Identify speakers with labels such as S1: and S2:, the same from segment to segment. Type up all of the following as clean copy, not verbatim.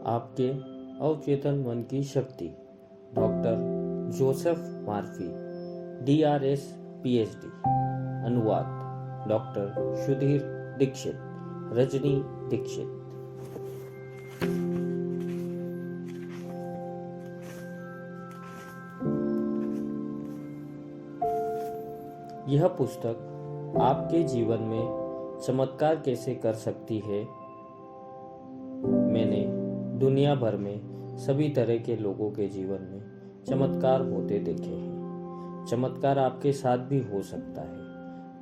S1: आपके अवचेतन मन की शक्ति, doctor Joseph Murphy, DRS PhD। अनुवाद डॉक्टर सुधीर दीक्षित, रजनी दीक्षित। यह पुस्तक आपके जीवन में चमत्कार कैसे कर सकती है। मैंने दुनिया भर में सभी तरह के लोगों के जीवन में चमत्कार होते देखे हैं। चमत्कार आपके साथ भी हो सकता है,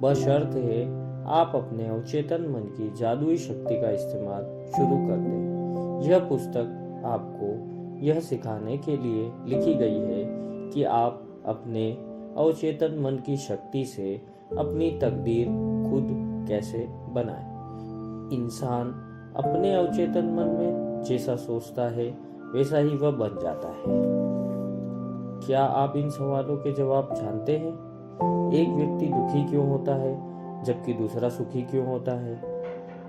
S1: बशर्त है आप अपने अवचेतन मन की जादुई शक्ति का इस्तेमाल शुरू कर दें। यह पुस्तक आपको यह सिखाने के लिए लिखी गई है कि आप अपने अवचेतन मन की शक्ति से अपनी तकदीर खुद कैसे बनाएं। इंसान अपने अवचेतन मन में जैसा सोचता है वैसा ही वह बन जाता है। क्या आप इन सवालों के जवाब जानते हैं? एक व्यक्ति दुखी क्यों होता है जबकि दूसरा सुखी क्यों होता है?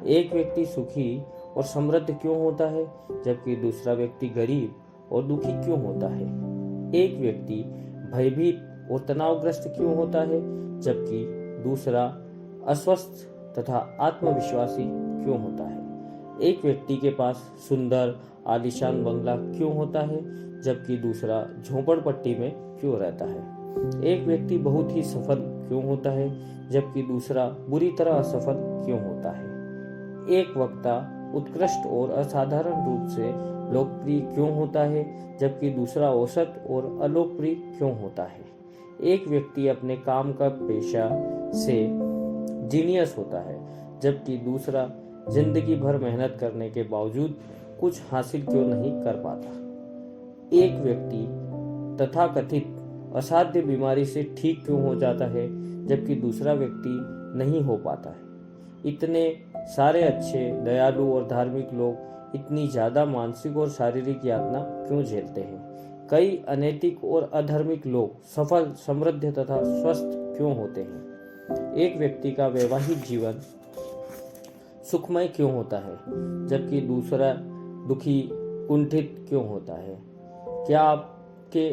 S1: एक व्यक्ति सुखी और समृद्ध क्यों होता है जबकि दूसरा व्यक्ति गरीब और दुखी क्यों होता है? एक व्यक्ति भयभीत और तनावग्रस्त क्यों होता है जबकि दूसरा अस्वस्थ तथा आत्मविश्वासी क्यों होता है? एक व्यक्ति के पास सुंदर आलीशान बंगला क्यों होता है जबकि दूसरा झोपड़पट्टी में क्यों रहता है? एक व्यक्ति बहुत ही सफल क्यों होता है जबकि दूसरा बुरी तरह असफल क्यों होता है? एक वक्ता उत्कृष्ट और असाधारण रूप से लोकप्रिय क्यों होता है जबकि दूसरा औसत और अलोकप्रिय क्यों होता है? एक व्यक्ति अपने काम का पेशा से जीनियस होता है जबकि दूसरा जिंदगी भर मेहनत करने के बावजूद कुछ हासिल क्यों नहीं कर पाता? एक व्यक्ति तथाकथित असाध्य बीमारी से ठीक क्यों हो जाता है जबकि दूसरा व्यक्ति नहीं हो पाता है? इतने सारे अच्छे, दयालु और धार्मिक लोग इतनी ज्यादा मानसिक और शारीरिक यातना क्यों झेलते हैं? कई अनैतिक और अधार्मिक लोग सफल, समृद्ध तथा स्वस्थ क्यों होते हैं? एक व्यक्ति का वैवाहिक जीवन सुखमय क्यों होता है जबकि दूसरा दुखी, कुंठित क्यों होता है? क्या आपके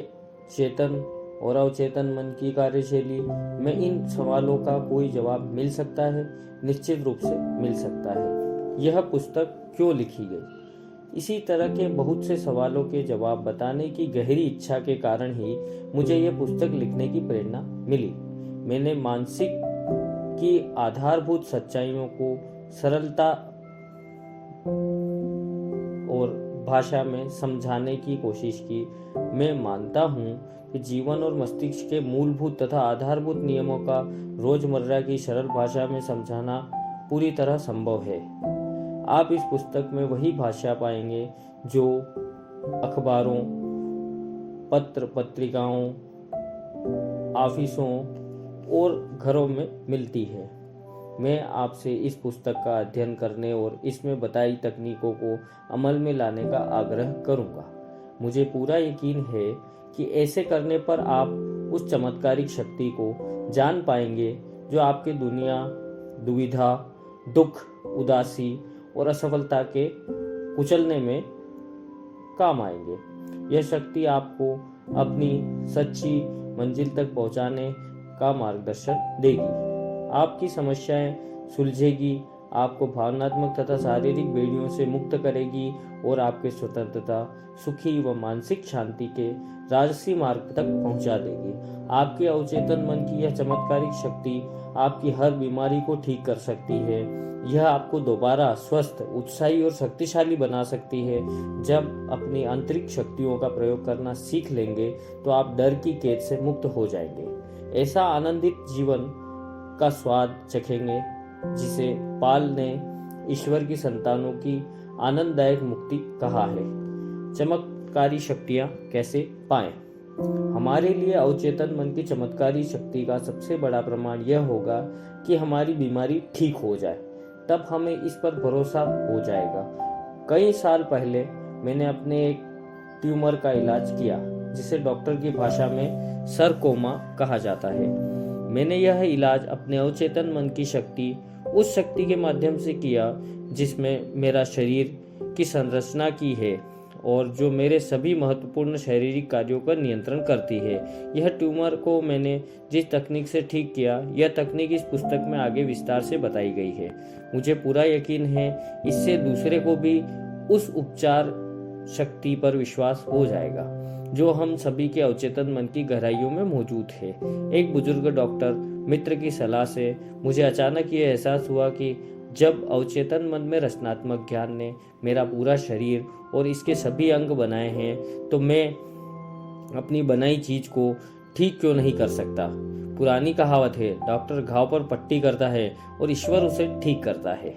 S1: चेतन और अवचेतन मन की कार्यशैली में इन सवालों का कोई जवाब मिल सकता है? निश्चित रूप से मिल सकता है। यह पुस्तक क्यों लिखी गई? इसी तरह के बहुत से सवालों के जवाब बताने की गहरी इच्छा के कारण ही मुझे यह पुस्तक लिखने की प्रेरणा मिली। मैंने मानसिक की आधारभूत सच्चाइयों को सरलता और भाषा में समझाने की कोशिश की। मैं मानता हूँ कि जीवन और मस्तिष्क के मूलभूत तथा आधारभूत नियमों का रोजमर्रा की सरल भाषा में समझाना पूरी तरह संभव है। आप इस पुस्तक में वही भाषा पाएंगे जो अखबारों, पत्र पत्रिकाओं, ऑफिसों और घरों में मिलती है। मैं आपसे इस पुस्तक का अध्ययन करने और इसमें बताई तकनीकों को अमल में लाने का आग्रह करूंगा। मुझे पूरा यकीन है कि ऐसे करने पर आप उस चमत्कारिक शक्ति को जान पाएंगे जो आपके दुविधा, दुख, उदासी और असफलता के कुचलने में काम आएंगे। यह शक्ति आपको अपनी सच्ची मंजिल तक पहुंचाने का मार्गदर्शन देगी, आपकी समस्याएं सुलझेगी, आपको भावनात्मक तथा शारीरिक बेड़ियों से मुक्त करेगी और आपके स्वतंत्रता, सुखी व मानसिक शांति के राजसी मार्ग तक पहुंचा देगी। आपके अवचेतन मन की यह चमत्कारिक शक्ति आपकी हर बीमारी को ठीक कर सकती है। यह आपको दोबारा स्वस्थ, उत्साही और शक्तिशाली बना सकती है। जब अपनी आंतरिक शक्तियों का प्रयोग करना सीख लेंगे तो आप डर की कैद से मुक्त हो जाएंगे। ऐसा आनंदित जीवन का स्वाद चखेंगे जिसे पाल ने ईश्वर की संतानों की आनंददायक मुक्ति कहा है। चमत्कारी शक्तियां कैसे पाएं? हमारे लिए अवचेतन मन की चमत्कारी शक्ति का सबसे बड़ा प्रमाण यह होगा कि हमारी बीमारी ठीक हो जाए, तब हमें इस पर भरोसा हो जाएगा। कई साल पहले मैंने अपने एक ट्यूमर का इलाज किया जिसे डॉक्टर की भाषा में सरकोमा कहा जाता है। मैंने यह इलाज अपने अवचेतन मन की शक्ति, उस शक्ति के माध्यम से किया जिसमें मेरा शरीर की संरचना की है और जो मेरे सभी महत्वपूर्ण शारीरिक कार्यों पर नियंत्रण करती है। यह ट्यूमर को मैंने जिस तकनीक से ठीक किया, यह तकनीक इस पुस्तक में आगे विस्तार से बताई गई है। मुझे पूरा यकीन है इससे दूसरे को भी उस उपचार शक्ति पर विश्वास हो जाएगा जो हम सभी के अवचेतन मन की गहराइयों में मौजूद है। एक बुजुर्ग डॉक्टर मित्र की सलाह से मुझे अचानक ये एहसास हुआ कि जब अवचेतन मन में रचनात्मक ज्ञान ने मेरा पूरा शरीर और इसके सभी अंग बनाए हैं, तो मैं अपनी बनाई चीज को ठीक क्यों नहीं कर सकता। पुरानी कहावत है, डॉक्टर घाव पर पट्टी करता है और ईश्वर उसे ठीक करता है।